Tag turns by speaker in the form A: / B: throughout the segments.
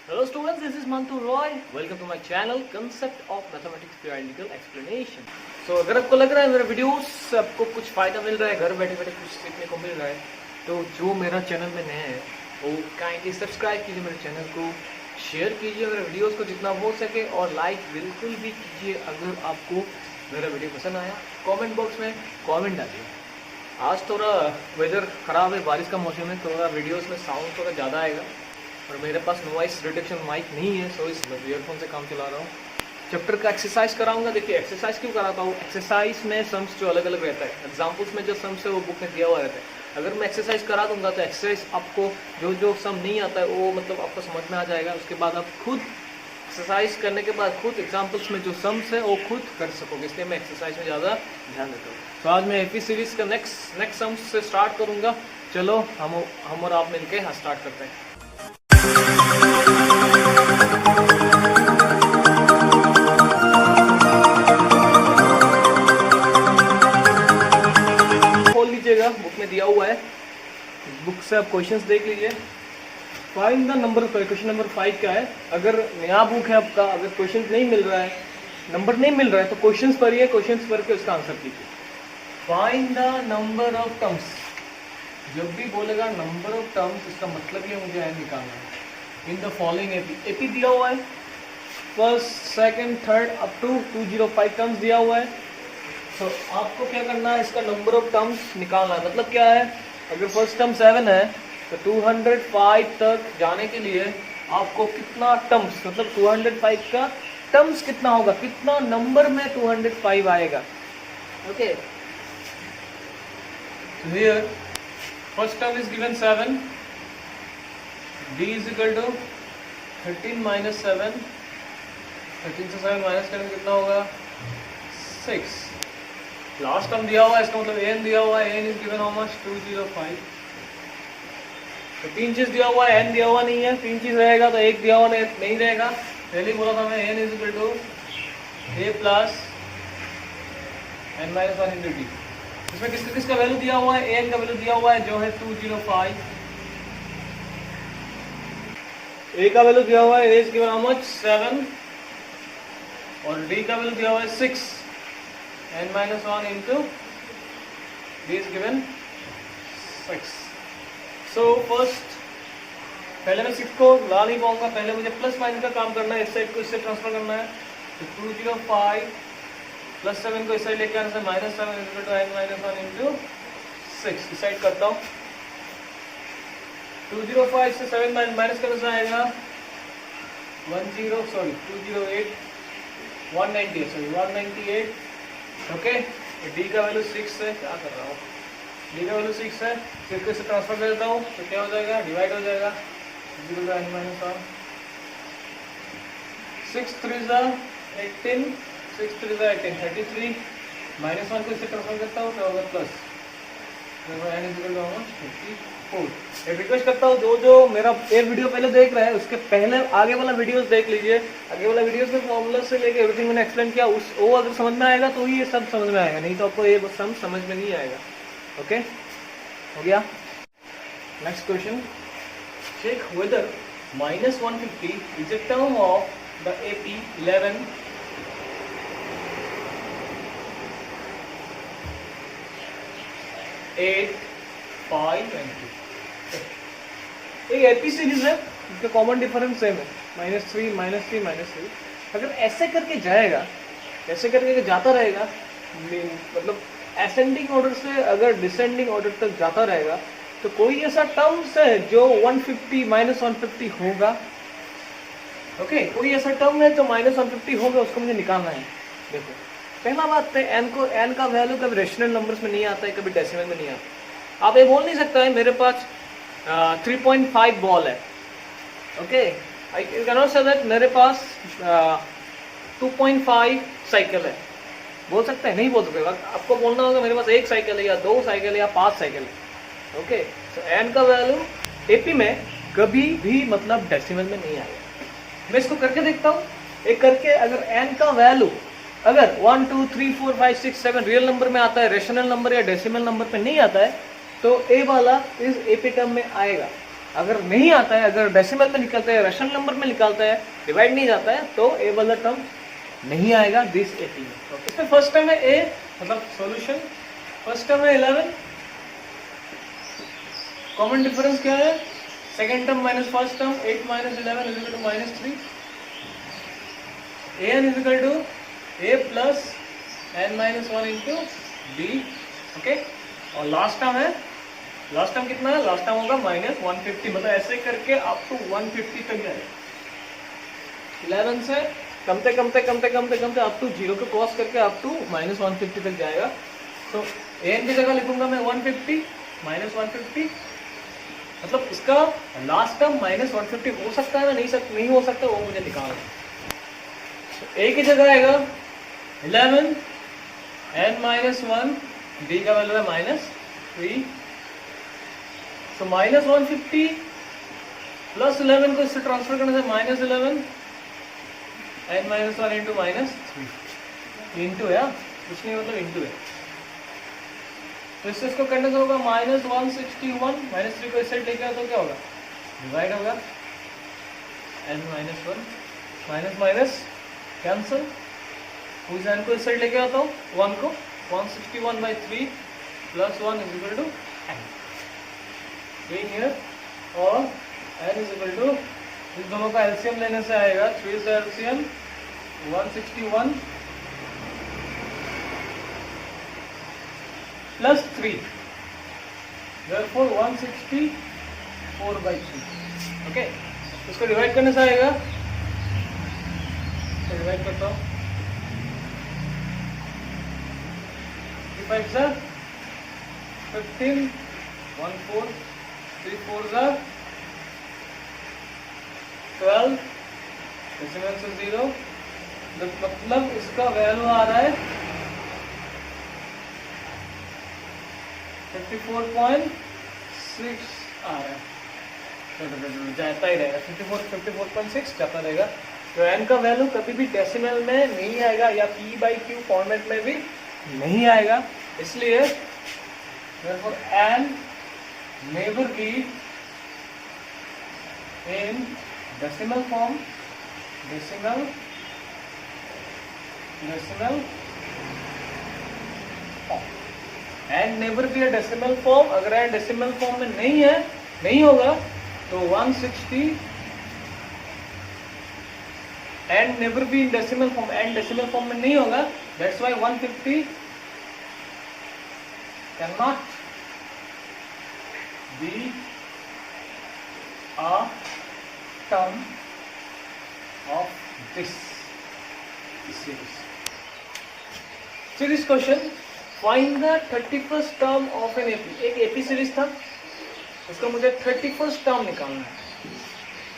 A: Hello students, this is Mantu Roy. Welcome to my channel Concept of Mathematics Theoretical Explanation. So अगर आपको लग रहा है मेरा वीडियोस आपको कुछ फायदा मिल रहा है, घर बैठे बैठे कुछ सीखने को मिल रहा है, तो जो मेरा चैनल में नया है वो काइंडली सब्सक्राइब कीजिए मेरे चैनल को, शेयर कीजिए मेरे वीडियोस को जितना हो सके और लाइक बिल्कुल भी कीजिए अगर आपको मेरा वीडियो पसंद आया। कमेंट बॉक्स में कमेंट डालिए। आज थोड़ा वेदर ख़राब है, बारिश का मौसम है, थोड़ा वीडियोस में साउंड थोड़ा ज़्यादा आएगा और मेरे पास नॉइस रिडक्शन माइक नहीं है, सो इस ईयरफोन से काम चला रहा हूँ। चैप्टर का एक्सरसाइज कराऊंगा। देखिए एक्सरसाइज क्यों कराता हूँ, एक्सरसाइज में सम्स जो अलग अलग रहता है, एग्जाम्पल्स में जो सम्स है वो बुक में दिया हुआ रहता है। अगर मैं एक्सरसाइज करा दूंगा तो एक्सरसाइज आपको जो सम नहीं आता है वो मतलब आपको समझ में आ जाएगा। उसके बाद आप खुद एक्सरसाइज करने के बाद खुद एग्जाम्पल्स में जो सम्स है वो खुद कर सकोगे, इसलिए मैं एक्सरसाइज में ज़्यादा ध्यान देता हूँ। तो आज मैं एपी सीरीज का नेक्स्ट सम्स से स्टार्ट करूँगा। चलो हम और आप मिलकर स्टार्ट करते हैं। खोल लीजिएगा, बुक में दिया हुआ है, बुक से आप क्वेश्चंस देख लीजिए। Find the number, question number 5 का है। अगर नया बुक है आपका, अगर क्वेश्चन नहीं मिल रहा है, नंबर नहीं मिल रहा है, तो क्वेश्चंस पढ़िए, क्वेश्चंस पढ़ के उसका आंसर कीजिए। Find the number of terms. जब भी बोलेगा नंबर ऑफ टर्म्स, इसका मतलब ये मुझे निकालना है। इन द फॉलोइंग एपी दिया हुआ है, first second third up to 205 terms दिया हुआ है। तो आपको क्या करना है, इसका नंबर ऑफ टर्म्स निकालना है। मतलब क्या है, अगर फर्स्ट टर्म 7 है तो 205 तक जाने के लिए आपको कितना टर्म्स, मतलब 205 का टर्म्स कितना होगा, कितना नंबर में 205 आएगा। Okay, here first term is given 7, d is equal to 13 minus 7, 13 से 7 माइनस करेंगे कितना होगा 6। लास्ट टर्म दिया हुआ है, इसका मतलब n दिया हुआ है, n is given how much 205। तो तीन चीज दिया हुआ है, n दिया हुआ नहीं है, तीन चीज रहेगा तो एक दिया हुआ नहीं रहेगा। पहले बोला था मैं n is equal to a plus n minus 1 into D. इसमें किसका वैल्यू दिया हुआ है, n का वैल्यू दिया हुआ है जो है 205, a का वैल्यू दिया हुआ है a is given how much 7 और d का वैल्यू दिया हुआ है 6, n minus 1 into d is given 6। So first पहले मैं 6 को ला नहीं पाऊंगा, पहले मुझे प्लस माइनस का काम करना है, इस साइड को इससे ट्रांसफर करना है। तो 205 प्लस 7 को इस साइड लेके आने से minus 7 is equal to n minus 1 into 6। इस साइड करता हूँ, 205 से 7 माइनस करने से आएगा 198। ओके, डी का वैल्यू 6 है, क्या कर रहा हूँ, डी का वैल्यू 6 है, 6 को इससे ट्रांसफर कर देता हूँ तो क्या हो जाएगा, डिवाइड हो जाएगा 0 माइनस 1, 6 3 18, 6 3 18 33, माइनस 1 को इससे ट्रांसफर करता हूँ तो होगा plus n is equal to 54। एक रिक्वेस्ट करता हूँ, जो मेरा एक वीडियो पहले देख रहे हैं उसके पहले आगे वाला वीडियोस देख लीजिए। आगे वाला वीडियोस में फॉर्मूला से लेके एवरीथिंग मैंने एक्सप्लेन किया, वो अगर समझ में आएगा तो ही ये सब समझ में आएगा, नहीं तो आपको ये सम समझ में नहीं आएगा। ओके, हो गया। Next question, check whether minus 150 is a term of the AP 11 8 5 and 2। एक एपी सीरीज है, इसका कॉमन डिफरेंस सेम है, -3 -3 -3। अगर ऐसे करके जाएगा, ऐसे करके जाता रहेगा, मतलब असेंडिंग ऑर्डर से अगर डिसेंडिंग ऑर्डर तक जाता रहेगा, तो कोई ऐसा टर्म्स है जो 150 -150 होगा। ओके, कोई ऐसा टर्म है जो -150 होगा, उसको मुझे निकालना है। देखो, पहला बात है n का वैल्यू कभी रेशनल नंबर्स में नहीं आता है, कभी डेसिमल में नहीं आता। आप ये बोल नहीं सकता है मेरे पास 3.5 बॉल है। Okay, I can not say that मेरे पास 2.5 साइकिल है। बोल सकते हैं? नहीं बोल सकते। आपको बोलना होगा मेरे पास 1 साइकिल है या 2 साइकिल है या 5 साइकिल है। ओके, तो n का वैल्यू एपी में कभी भी मतलब डेसिमल में नहीं आएगा। मैं इसको करके देखता हूँ, एक करके अगर n का वैल्यू अगर 1 2 3 4 5 6 7 रियल नंबर में आता है, रेशनल नंबर या डेसिमल नंबर पे नहीं आता है, तो ए वाला इस एपी टर्म में आएगा। अगर नहीं आता है, अगर डेसिमल में निकलता है, रेशनल नंबर में निकलता है, डिवाइड नहीं जाता है, तो ए वाला टर्म नहीं आएगा दिस 18 में। तो इसमें फर्स्ट टर्म है ए, मतलब सॉल्यूशन फर्स्ट टर्म है 11, कॉमन डिफरेंस क्या है, second term minus first term, 8 minus 11 is equal to -3, an is equal to a plus n minus 1 into b, okay. और लास्ट टर्म है, लास्ट टर्म कितना है, last term होगा -150, मतलब ऐसे करके अप टू 150 तक जाएगा। 11 से कमते कमते कमते कमते कमते अप टू 0 को क्रॉस करके अप टू -150 तक जाएगा। तो an की जगह लिखूंगा मैं 150 -150, मतलब इसका लास्ट टर्म -150 हो सकता है ना, नहीं हो सकता, वो मुझे निकालना है। तो a की जगह आएगा 11 n माइनस 1, b का वैल्यू है -3, तो -150 प्लस 11 को इससे ट्रांसफर करने से -11 n माइनस 1 इंटू -3 इंटू, या कुछ नहीं, मतलब इंटू है। तो इससे इसको करने से होगा -161, -3 को इस साइड लेके आओ तो क्या होगा, डिवाइड होगा, n minus 1 minus minus cancel, उस n को इस साइड लेके आता हूँ, 1 को 161/3 plus 1 is equal to n, being here, और n इज इक्वल टू, इस दोनों का एलसीएम लेने से आएगा 3 से एलसीएम 161 प्लस 3, therefore 164/3, ओके। इसको डिवाइड करने से आएगा, तो डिवाइड करता हूँ, 5 सर 15, 1 4, 3 4 सर 12, डेसिमल से 0, मतलब इसका वैल्यू आ रहा है 54.6 आ रहा है, जाता ही रहेगा, 54.6 जाता रहेगा। तो n का वैल्यू कभी भी डेसिमल में नहीं आएगा, या p/q फॉर्मेट में भी नहीं आएगा, इसलिए therefore n never be in decimal form, decimal form, and never be a decimal form। अगर n डेसिमल फॉर्म में नहीं होगा तो 160, and never be in decimal form, and decimal form में नहीं होगा, that's why 150 cannot be a term of this series. Series question, find the 31st term of an AP। एक AP series था, उसका मुझे 31st टर्म निकालना है।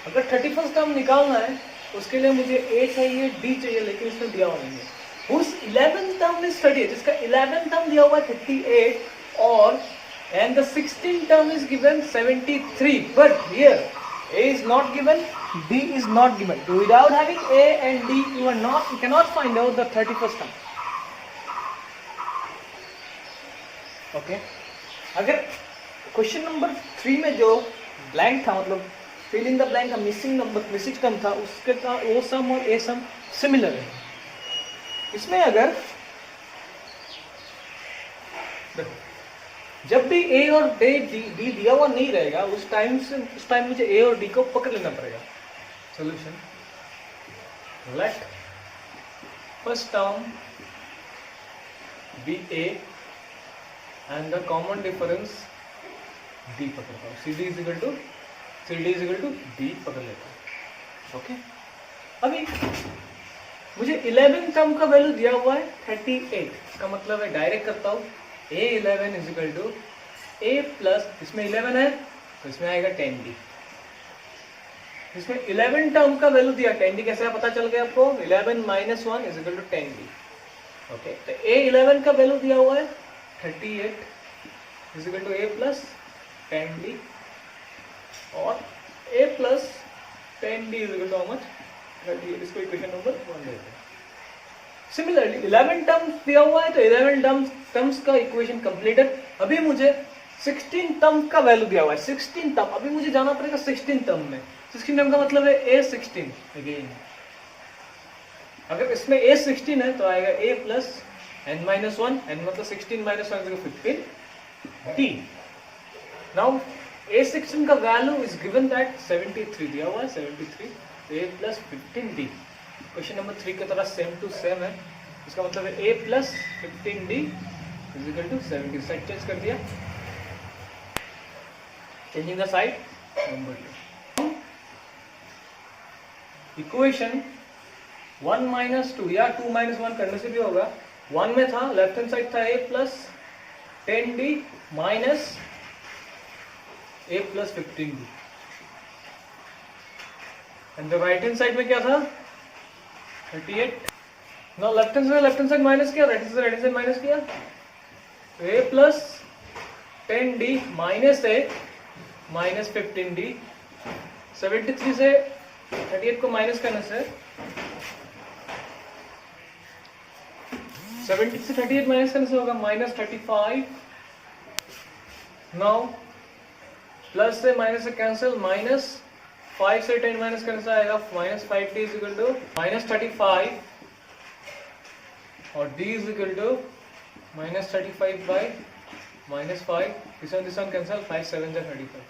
A: अगर 31st टर्म निकालना है उसके लिए मुझे A चाहिए, D चाहिए, लेकिन इसमें दिया हुआ नहीं है। उस 11th टर्म इज 38, जिसका 11th टर्म दिया हुआ है 38, और and the 16th term is given 73, but here A is not given, D is not given. So without having A and D, you cannot find out the 31st term. Okay? अगर question number 3 में जो blank था, मतलब fill in the blank का missing term था, उसके का ओ सम और ए सम सिमिलर है। इसमें अगर जब भी ए और डी दिया हुआ नहीं रहेगा, उस टाइम मुझे ए और डी को पकड़ लेना पड़ेगा। Solution, let first term be a and the common difference d पकड़ता हूँ, see d is equal to d पकड़ लेता हूँ। ओके, अभी मुझे 11 टर्म का वैल्यू दिया हुआ है 38, इसका मतलब है डायरेक्ट करता हूँ, A11 is equal to A plus, इसमें 11 है तो इसमें आएगा 10D। इसमें 11 टर्म का वैल्यू दिया, 10D कैसे पता चल गया आपको, 11 minus 1 is equal to 10D। Okay, तो A11 का वैल्यू दिया हुआ है 38 is equal to A plus 10D, और A plus 10D is equal to how much, 38। इसको इक्वेशन नंबर 1 देते हैं। सिमिलरली 11 टर्म्स दिया हुआ है तो 11 टर्म्स का इक्वेशन कंप्लीटेड। अभी मुझे 16 टर्म का वैल्यू दिया हुआ है, 16 टर्म। अभी मुझे जाना पड़ेगा 16 टर्म में। 16 टर्म का मतलब है A16 अगेन। अगर इसमें A16 है तो आएगा A plus n minus 1, n मतलब 16 माइनस 1 15 d। नाउ A16 का वैल्यू इज गिवन दैट 73 दिया हुआ है, 73 A plus 15d। Question number 3 की तरह सेम टू सेम है। इसका मतलब है A plus 15d is equal to 70। Side change कर दिया, changing the side. Number 2 equation 1 minus 2 या 2 माइनस 1 करने से भी होगा। 1 में था, लेफ्ट हैंड साइड था A plus 10d minus A plus 15d, and the right hand side में क्या था 38। Now left hand side minus किया, राइट हैंड साइड माइनस किया, तो A plus 10d minus A minus 15d। 73 से 38 को minus करने से 70 से 38 माइनस करने से होगा माइनस 35। नाउ प्लस से माइनस से कैंसिल, माइनस 5 से 10 माइनस करने से आएगा minus 5d is equal to minus 35, और d is equal to minus 35 by minus 5। This one cancel, 5 7 से 35।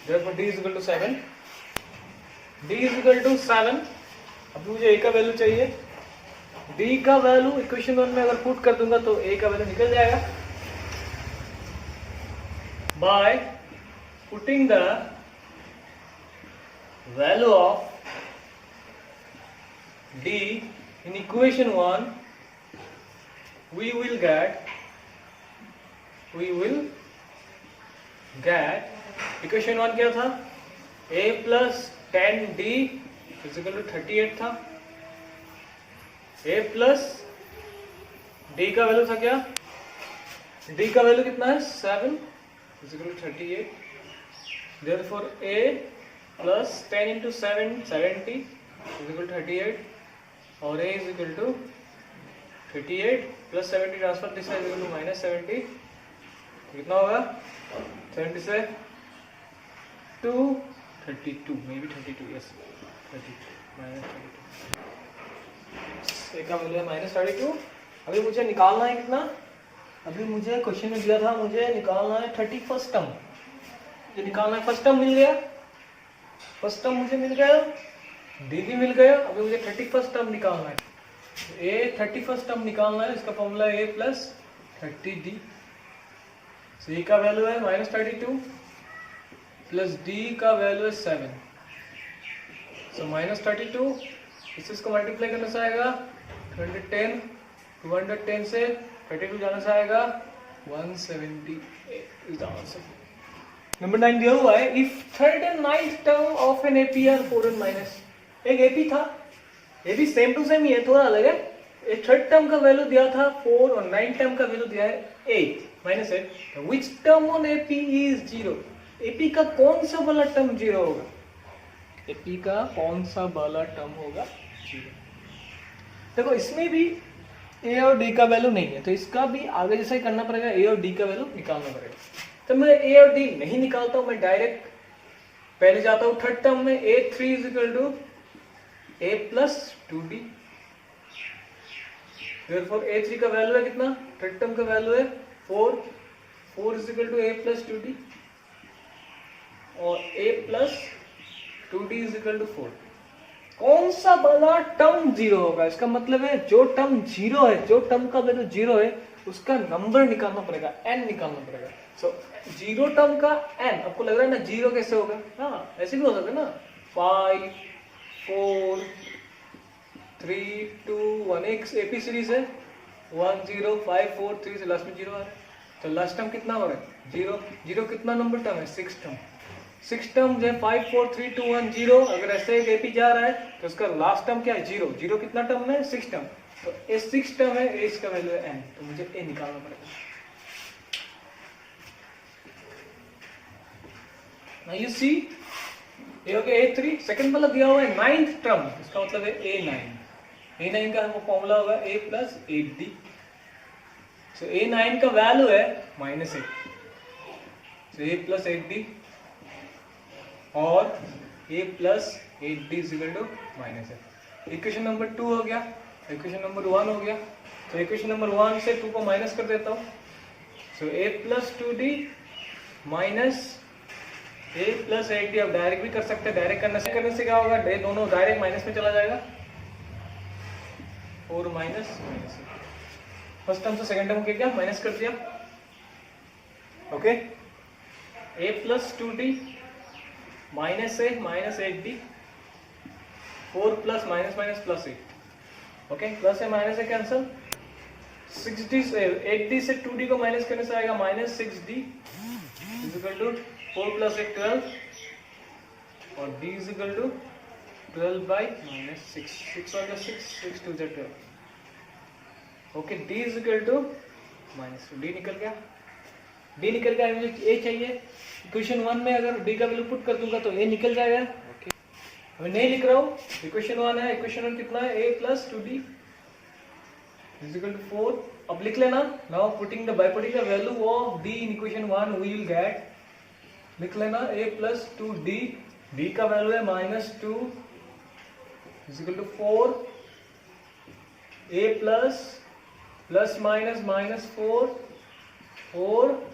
A: Therefore d is equal to 7. d is equal to 7। अब मुझे a का वैल्यू चाहिए। d का वैल्यू इक्वेशन 1 में अगर पुट कर दूंगा तो a का वैल्यू निकल जाएगा by putting the value of d in equation 1 we will get equation 1 क्या था, a plus 10d equal to 38 था। a प्लस d का वैल्यू था क्या, d का वैल्यू कितना है 7 equal to 38। Therefore a plus 10 into 7 70 equal to 38, और a is equal to 38 plus 70 transfer this is equal to minus 70। कितना होगा 70 से 2 32 मे बी 32, यस 32 माइनस 32। एक का वैल्यू है माइनस 32। अभी मुझे निकालना है कितना, अभी मुझे क्वेश्चन में दिया था मुझे निकालना है 31st टर्म। मुझे निकालना है फर्स्ट टर्म मिल गया, फर्स्ट टर्म मुझे मिल गया, डी भी मिल गया। अभी मुझे 31st टर्म निकालना है। ए 31st टर्म निकालना है, इसका फॉर्मूला है ए प्लस 30d। सी का वैल्यू है माइनस 32 प्लस डी का वैल्यू है 7। सो माइनस 32 इसको मल्टीप्लाई करने से आएगा 210, 210 से 32 जाने से आएगा 178 इज द आंसर। नंबर 9 दिया हुआ है if third and ninth term of an AP are 4 and minus. एक एपी था, ये भी सेम टू सेम ही है, थोड़ा अलग है। थर्ड टर्म का वैल्यू दिया था 4 और नाइन्थ टर्म का वैल्यू दिया है 8 minus 8। Which term on AP is 0? AP का कौन सा वाला टर्म 0 होगा, एपी का कौन सा वाला टर्म होगा 0? देखो इसमें भी ए और डी का वैल्यू नहीं है, तो इसका भी आगे जैसा ही करना पड़ेगा, ए और डी का वैल्यू निकालना पड़ेगा। तो मैं ए और डी नहीं निकालता हूं, मैं डायरेक्ट पहले जाता हूं थर्ड टर्म में। a3 is equal to a plus 2d। Therefore a3 का वैल्यू है कितना, थर्ड टर्म का वैल्यू है 4, 4 is equal to a plus 2d, और a plus 2d is equal to 4। कौन सा वाला टर्म 0 होगा, इसका मतलब है जो टर्म 0 है, जो टर्म का वैल्यू 0 है उसका नंबर निकालना पड़ेगा, n निकालना पड़ेगा। सो 0 टर्म का n, आपको लग रहा है ना 0 कैसे होगा, हाँ ऐसे भी हो सकता है ना, 5 4 3 2 1। एक एपी सीरीज है 1 0 5 4 3 से लास्ट में 0 आ रहा है, तो लास्ट टर्म कितना होगा 0। 0 कितना नंबर टर्म है, 6 टर्म। 6 टर्म जो है 5 4 3 2 1 0। अगर ऐसे एक एपी जा रहा है तो उसका लास्ट टर्म क्या है 0। 0 कितना टर्म है 6 टर्म, तो ये 6 टर्म है, इसका वैल्यू है n, तो मुझे a निकालना पड़ेगा। Now you see, ये हो गया A3। सेकंड वाला दिया हुआ है नाइन्थ टर्म, इसका मतलब है A9। A9 का हमको फॉर्मूला होगा A plus 8d। So A9 का वैल्यू है -8। तो a प्लस 8d और a plus 8d is equal to minus है। इक्वेशन नंबर 2 हो गया, इक्वेशन नंबर 1 हो गया। तो इक्वेशन नंबर 1 से 2 को माइनस कर देता हूँ। सो a plus 2d minus a plus 8d। अब डायरेक्ट भी कर सकते हैं, डायरेक्ट करने से क्या होगा, दोनों डायरेक्ट माइनस में चला जाएगा, और माइनस माइनस फर्स्ट टर्म से सेकंड टर्म के क्या माइनस कर दिया। Okay, a plus 2d minus a minus 8d, 4 plus minus minus plus 8। Okay, plus है माइनस है कैंसल। 6d से 8d से 2d को माइनस करने से आएगा minus 6d is equal to 4 plus 8 12, और d is equal to 12 by minus 6, 6 और 6 2 12। Okay, d is equal to minus 2, d निकल गया, d निकल गया। मुझे a चाहिए। इक्वेशन 1 में अगर d का वैल्यू पुट कर दूंगा तो a निकल जाएगा। ओके, मैं नहीं लिख रहा हूँ, इक्वेशन 1 है, इक्वेशन 1 कितना है, a plus 2d is equal to 4। अब लिख लेना, now putting the by putting the value of d in equation 1 we will get, लिख लेना a प्लस 2d, d का वैल्यू है minus 2 is equal to 4, a plus plus minus minus 4, और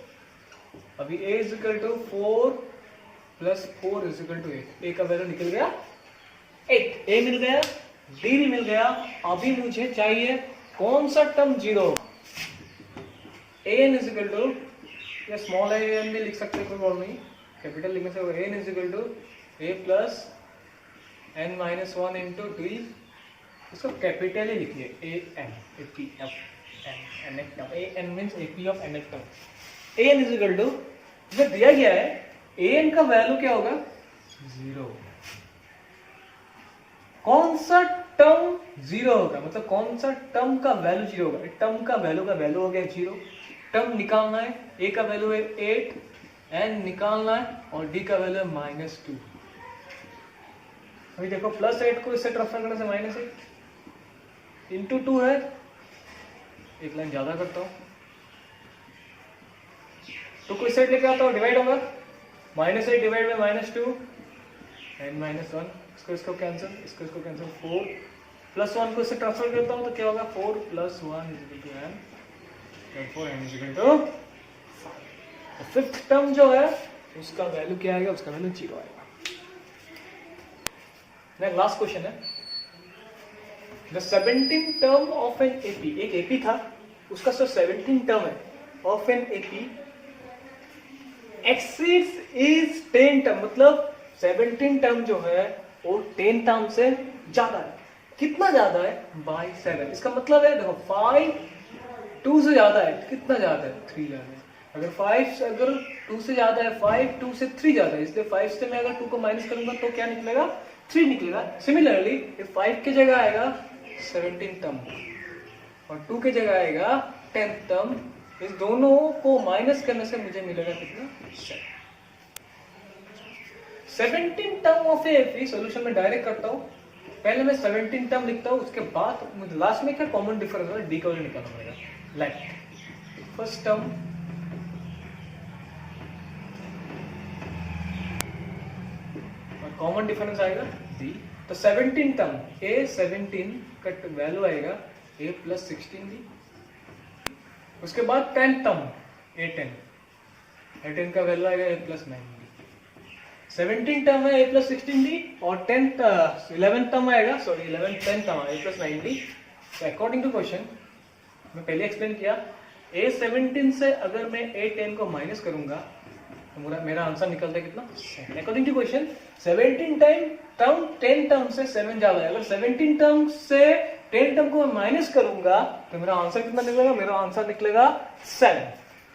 A: अभी a is equal to 4 plus 4 is equal to 8। a का value निकल गया 8, a मिल गया, d भी मिल गया। अभी मुझे चाहिए कौन सा term zero. an is equal to, या स्मॉल a भी लिख सकते हैं, कोई प्रॉब्लम नहीं, कैपिटल लिखने से होगा। an is equal to a plus n minus 1 into d, इसको कैपिटल ही लिखिए, a n a p f n n term, a n means a p of n term. an is equal to, जो दिया गया है an का value क्या होगा, 0। कौन सा टर्म 0 होगा, मतलब कौन सा टर्म का वैल्यू 0 होगा। टर्म का वैल्यू हो गया 0, टर्म निकालना है, a का वैल्यू है 8, n निकालना है, और d का वैल्यू है माइनस 2। अभी देखो प्लस 8 को इससे ट्रांसफर करने से माइनस 8 इंटू 2 है, एक लाइन ज्यादा करता हूं, तो कोई साइड लेके आता हूं, डिवाइड होगा, minus 8 divide by minus 2 n minus 1, इसको कैंसिल, इसको कैंसिल, 4 प्लस 1 को इससे ट्रांसफर करता हूं तो क्या होगा, 4 plus 1 is equal to n, therefore n is equal to 5। Fifth term जो है उसका वैल्यू क्या आएगा, उसका वैल्यू 0 आएगा। नेक्स्ट लास्ट क्वेश्चन है, the 17th term of an AP, एक एपी था, उसका जो 17th टर्म है of an AP exceeds is 10 term, मतलब 17 टर्म जो है वो 10 टर्म से ज्यादा है। कितना ज्यादा है, बाय 7। इसका मतलब है देखो 5 2 से ज्यादा है, कितना ज्यादा है, 3 ज्यादा है। अगर 2 से ज्यादा है, 5 2 से 3 ज्यादा है, इसलिए 5 से मैं अगर 2 को माइनस करूंगा तो क्या निकलेगा, 3 निकलेगा। सिमिलरली 5 की जगह आएगा 17 टर्म और 2 की जगह आएगा 10 टर्म, इस दोनों को माइनस करने से मुझे मिलेगा कितना, 17 टर्म ऑफ एपी। सॉल्यूशन में डायरेक्ट करता हूं, पहले मैं 17 टर्म लिखता हूं, उसके बाद मुझे लास्ट में क्या कॉमन डिफरेंस है, डी का वैल्यू निकालना पड़ेगा। लाइक फर्स्ट टर्म और कॉमन डिफरेंस आएगा डी, तो 17 टर्म ए 17 का वैल्यू आएगा ए प्लस 16 डी, उसके बाद 10 टर्म ए 10 का वैल्यू आएगा ए प्लस 9 डी। 17 टर्म है a प्लस 16 डी और 11 टर्म आएगा, सॉरी 10 टर्म है a plus 9 d. According to question मैं पहले एक्सप्लेन किया, a 17 से अगर मैं a 10 को माइनस करूंगा तो मेरा आंसर निकलता है कितना, 7। According to question 17 term 10 term से 7 ज्यादा है, अगर 17 टर्म से 10 टर्म को मैं माइनस करूंगा तो मेरा आंसर कितना निकलेगा, मेरा आंसर निकलेगा 7।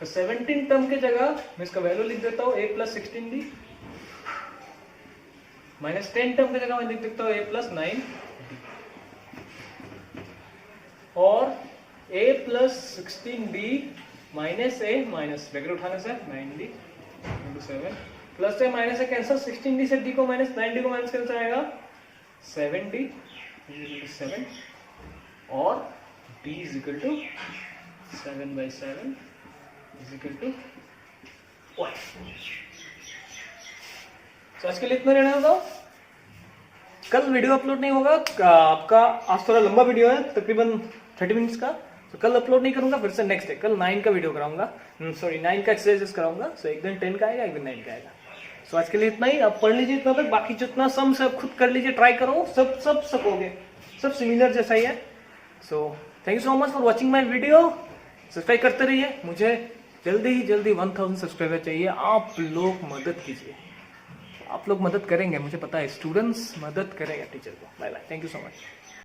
A: तो 17 टर्म की जगह मैं इसका वैल्यू लिख देता हूँ a plus 16 d, minus 10 term की जगह मैं लिख देता हूँ a प्लस 9 और a plus 16 d minus a minus bracket उठाने से 9 डी इंटू 7 प्लस से माइनस से कैंसिल, 16 डी से d को माइनस 9 डी को माइनस कैंसिल आएगा 7 डी इंटू 7 और d is equal to 7/7 is equal to तो आज के लिए इतना रहने दो। कल वीडियो अपलोड नहीं होगा आपका, आज थोड़ा लंबा वीडियो है तकरीबन 30 मिनट्स का, तो कल अपलोड नहीं करूंगा, फिर से नेक्स्ट डे कल 9 का वीडियो कराऊंगा, सॉरी 9 का एक्सरसाइजेस कराऊंगा। सो एक दिन 10 का आएगा, एक दिन 9 का आएगा। सो आज के लिए इतना ही। आप पढ़ लीजिए इतना तक, बाकी जितना सम से आप खुद कर लीजिए, ट्राई करो, सब सकोगे, सब सिमिलर जैसा ही है। So thank you so much for watching my video. Subscribe करते रहिए, मुझे जल्दी ही जल्दी 1000 सब्सक्राइबर चाहिए। आप लोग मदद कीजिए, आप लोग मदद करेंगे, मुझे पता है, स्टूडेंट्स मदद करेंगे टीचर को। Bye bye, thank you so much.